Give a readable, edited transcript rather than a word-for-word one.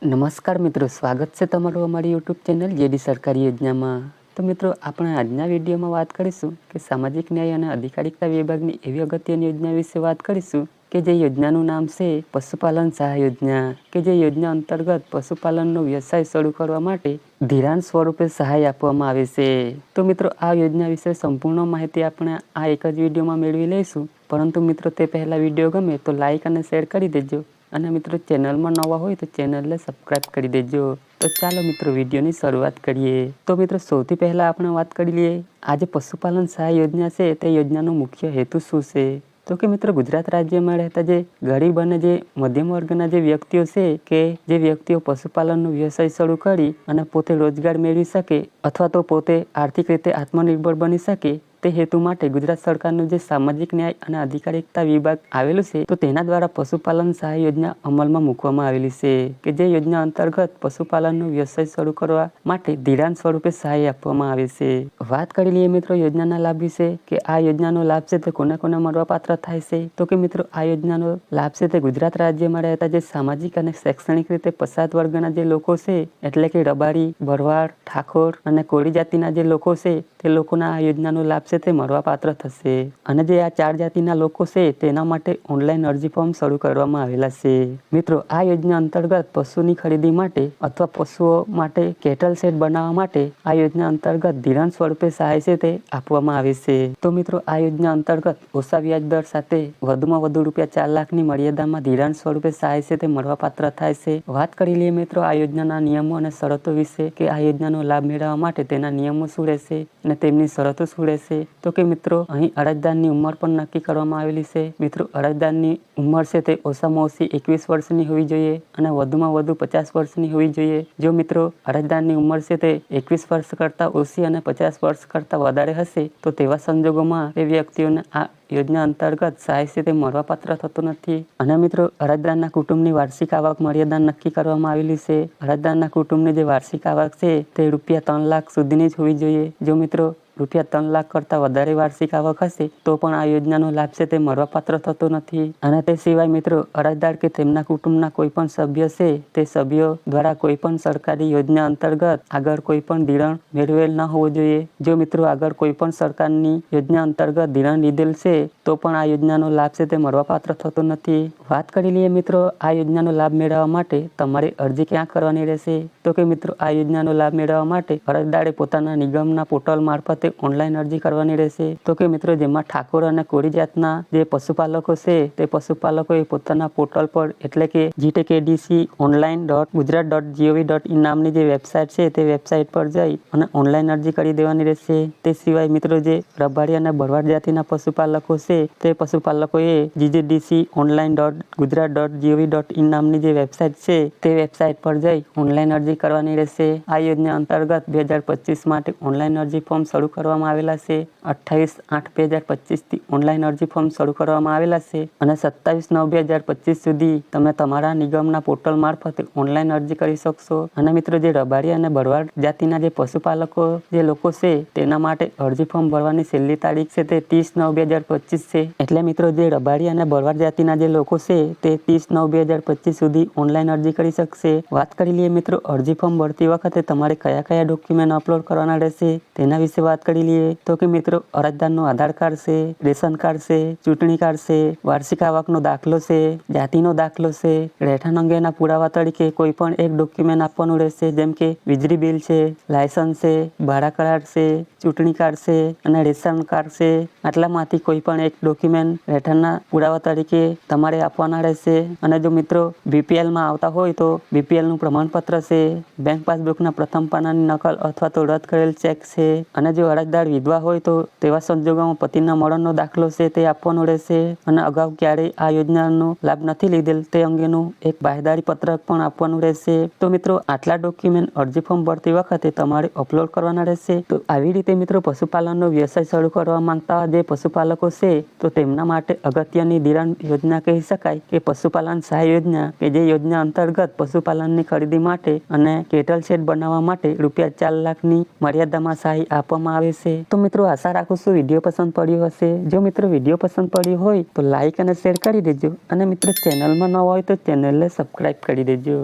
નમસ્કાર મિત્રો, સ્વાગત છે તમારું અમારી યુટ્યુબ ચેનલ જેડી સરકારી યોજનામાં। તો મિત્રો, આપણે આજના વિડીયોમાં વાત કરીશું કે સામાજિક ન્યાય અને અધિકારિતા વિભાગની એવી અગત્યની યોજના વિશે વાત કરીશું કે જે યોજનાનું નામ છે પશુપાલન સહાય યોજના, કે જે યોજના અંતર્ગત પશુપાલનનો વ્યવસાય શરૂ કરવા માટે ધિરાણ સ્વરૂપે સહાય આપવામાં આવે છે। તો મિત્રો, આ યોજના વિશે સંપૂર્ણ માહિતી આપણે આ એક જ વિડીયોમાં મેળવી લઈશું, પરંતુ મિત્રો તે પહેલાં વિડીયો ગમે તો લાઇક અને શેર કરી દેજો, અને મિત્રો ચેનલમાં નવા હોય તો ચેનલને સબસ્ક્રાઇબ કરી દેજો। તો ચાલો મિત્રો વિડીયોની શરૂઆત કરીએ। તો મિત્રો, સૌથી પહેલાં આપણે વાત કરી લઈએ આજે પશુપાલન સહાય યોજના છે તે યોજનાનો મુખ્ય હેતુ શું છે। તો કે મિત્રો, ગુજરાત રાજ્યમાં રહેતા જે ગરીબ અને જે મધ્યમ વર્ગના જે વ્યક્તિઓ છે કે જે વ્યક્તિઓ પશુપાલનનો વ્યવસાય શરૂ કરી અને પોતે રોજગાર મેળવી શકે અથવા તો પોતે આર્થિક રીતે આત્મનિર્ભર બની શકે તે હેતુ માટે ગુજરાત સરકારનું જે સામાજિક ન્યાય અને અધિકારિતા વિભાગ આવેલું છે તો તેના દ્વારા પશુપાલન સહાય યોજના અમલમાં મૂકવામાં આવેલી છે, કે જે યોજના અંતર્ગત પશુપાલનનો વ્યવસાય શરૂ કરવા માટે ધિરાણ સ્વરૂપે સહાય આપવામાં આવે છે। વાત કરી લઈએ મિત્રો યોજનાના લાભ વિશે, કે આ યોજનાનો લાભ છે તે કોને કોને મળવાપાત્ર થાય છે। તો કે મિત્રો, આ યોજનાનો લાભ છે તે ગુજરાત રાજ્યમાં રહેતા જે સામાજિક અને શૈક્ષણિક રીતે પછાત વર્ગના જે લોકો છે, એટલે કે રબારી, ભરવાડ, ઠાકોર અને કોળી જાતિના જે લોકો છે તે લોકોના આ યોજનાનો લાભ છે તે મળવાપાત્ર થશે। અને જે આ 4 જાતિના લોકો છે તેના માટે ઓનલાઈન અરજી ફોર્મ શરૂ કરવામાં આવેલા છે। મિત્રો, આ યોજના અંતર્ગત પશુની ખરીદી માટે અથવા પશુઓ માટે કેટલ શેડ બનાવવા માટે આ યોજના અંતર્ગત ધિરાણ સ્વરૂપે સહાય છે તે આપવામાં આવે છે। તો મિત્રો, આ યોજના અંતર્ગત ઓછા વ્યાજ દર સાથે વધુમાં વધુ ₹4 લાખની મર્યાદામાં ધિરાણ સ્વરૂપે સહાય છે તે મળવાપાત્ર થાય છે। વાત કરી લઈએ મિત્રો આ યોજનાના નિયમો અને શરતો વિશે, કે આ યોજનાનો લાભ મેળવવા માટે તેના નિયમો શું રહેશે અને તેમની શરતો શું રહેશે। તો કે મિત્રો, અહીં અરજદારની ઉંમર પણ નક્કી કરવામાં આવેલી છે। મિત્રો, અરજદારની ઉંમર છે તે ઓછામાં ઓછી 21 વર્ષની હોવી જોઈએ અને વધુમાં વધુ 50 વર્ષની હોવી જોઈએ। જો મિત્રો અરજદારની ઉંમર છે તે 21 વર્ષ કરતાં ઓછી અને 50 વર્ષ કરતાં વધારે હશે તો તેવા સંજોગોમાં તે વ્યક્તિઓને આ યોજના અંતર્ગત સહાય છે તે મળવાપાત્ર થતું નથી। અને મિત્રો, અરજદારના કુટુંબની વાર્ષિક આવક મર્યાદા નક્કી કરવામાં આવેલી છે। અરજદારના કુટુંબની જે વાર્ષિક આવક છે તે ₹3 લાખ સુધીની જ હોવી જોઈએ। જો મિત્રો ₹3 લાખ કરતાં વધારે વાર્ષિક આવક હશે તો પણ આ યોજનાનો લાભ છે તે મળવાપાત્ર થતો નથી। અને તે સિવાય મિત્રો, અરજદાર કે તેમના કુટુંબના કોઈ પણ સભ્ય છે તે સભ્યો દ્વારા કોઈ પણ સરકારી યોજના અંતર્ગત આગળ કોઈ પણ ધિરાણ મેળવેલ ન હોવું જોઈએ। જો મિત્રો આગળ કોઈ પણ સરકારની યોજના અંતર્ગત ધિરાણ લીધેલ છે તો પણ આ યોજનાનો લાભ છે તે મળવાપાત્ર થતો નથી। વાત કરી લઈએ મિત્રો આ યોજનાનો લાભ મેળવવા માટે તમારે અરજી ક્યાં કરવાની રહેશે। તો કે મિત્રો, આ યોજનાનો લાભ મેળવવા માટે અરજદારે પોતાના નિગમના પોર્ટલ મારફતે ઓનલાઈન અરજી કરવાની રહેશે। તો કે મિત્રો, જેમાં ઠાકોર અને કોળી જાતના જે પશુપાલકો છે તે પશુપાલકોએ પોતાના પોર્ટલ પર, એટલે કે gtkdconline.gujarat.gov.in નામની જે વેબસાઇટ છે તે વેબસાઇટ પર જઈ અને ઓનલાઈન અરજી કરી દેવાની રહેશે। તે સિવાય મિત્રો, જે રબારી અને ભરવાડ જાતિના પશુપાલકો છે તે પશુપાલકોએ gtkdconline.gujarat.gov.in નામની જે વેબસાઇટ છે તે વેબસાઇટ પર જઈ ઓનલાઈન અરજી કરવાની રહેશે। આ યોજના અંતર્ગત 2025 માટે ઓનલાઈન અરજી ફોર્મ શરૂ કરવામાં આવેલા છે। 28/8/2025 થી ઓનલાઈન અરજી ફોર્મ શરૂ કરવામાં આવેલા છે અને 27/9/2025 સુધી તમે તમારા નિગમના પોર્ટલ મારફતે ઓનલાઈન અરજી કરી શકશો। અને મિત્રો, જે રબારી અને ભરવાડ જાતિના જે પશુપાલકો જે લોકો છે તેના માટે અરજી ફોર્મ ભરવાની છેલ્લી તારીખ છે તે 30/9/2025 છે। એટલે મિત્રો, જે રબારી અને ભરવાડ જાતિના જે લોકો છે તે 30/9/2025 સુધી ઓનલાઈન અરજી કરી શકશે। વાત કરી લઈએ મિત્રો અરજી ફોર્મ ભરતી વખતે તમારે કયા કયા ડોક્યુમેન્ટ અપલોડ કરવાના રહેશે તેના વિશે વાત કરી લઈએ। તો કે મિત્રો, અરજદારનું આધાર કાર્ડ છે, રેશન કાર્ડ છે, ચૂંટણી કાર્ડ છે, વાર્ષિક આવકનો દાખલો છે, જાતિનો દાખલો છે, રહેઠાણ અંગેના પુરાવા તરીકે કોઈ પણ એક ડોક્યુમેન્ટ આપવાનું રહેશે, જેમ કે વીજળી બિલ છે, લાયસન્સ છે, ભાડા કરાર છે, ચૂંટણી કાર્ડ છે અને રેશન કાર્ડ છે। આટલામાંથી કોઈ પણ એક ડોક્યુમેન્ટ રહેઠાણના પુરાવા તરીકે તમારે આપવાના રહેશે। અને જો મિત્રો બીપીએલમાં આવતા હોય તો બીપીએલનું પ્રમાણપત્ર છે, બેંક પાસબુકના પ્રથમ પાનાની નકલ અથવા તો રદ કરેલ ચેક છે। અને જો અરજદાર વિધવા હોય તો તેવા સંજોગોમાં પતિના મરણનો દાખલો છે તે આપવાનો રહેશે। અને અગાઉ ક્યારેય આ યોજનાનો લાભ નથી લીધેલ તે અંગેનું એક બાહેદારી પત્રક પણ આપવાનું રહેશે। તો મિત્રો, આટલા ડોક્યુમેન્ટ અરજી ફોર્મ ભરતી વખતે તમારે અપલોડ કરવાના રહેશે। તો આવી રીતે મિત્રો પશુપાલનનો વ્યવસાય શરૂ કરવા માંગતા જે પશુપાલકો છે તો તેમના માટે અગત્યની ધિરાણ યોજના કહી શકાય કે પશુપાલન સહાય યોજના, કે જે યોજના અંતર્ગત પશુપાલનની ખરીદી માટે અને કેટલ શેડ બનાવવા માટે ₹4 લાખની મર્યાદામાં સહાય આપવામાં આવે છે। તો મિત્રો, આશા રાખું છું વિડીયો પસંદ પડ્યો હશે। જો મિત્રો વિડીયો પસંદ પડ્યો હોય તો લાઇક અને શેર કરી દેજો, અને મિત્રો ચેનલમાં ન હોય તો ચેનલને સબસ્ક્રાઇબ કરી દેજો।